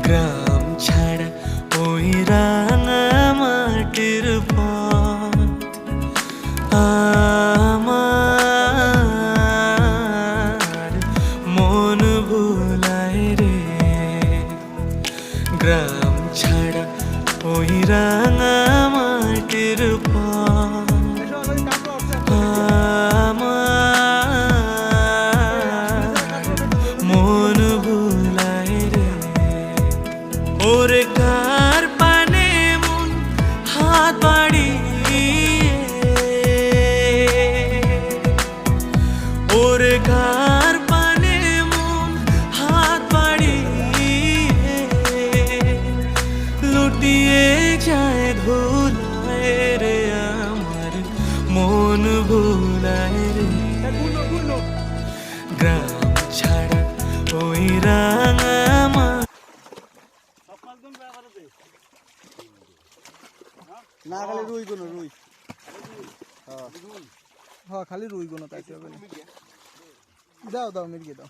গ্রাম ছাড়া ওই রাঙা মাটির পথ আমার মন ভুলায় রে। গ্রাম ছাড়া ওই রাঙা মাটির পথ মন ভুলায় রে। ওরে কার পানে মন হাত বাড়িয়ে, ওরে কার পানে মন হাত বাড়িয়ে লুটিয়ে যায় ধুলায় রে। আমার মন ভুলায় রে। গ্রাম ছাড়া ওই রাঙা না খালি রুই কোনো রুই হ্যাঁ খালি রুই কোনো তাইতে হবে না। দাও দাও মির্গে দাও।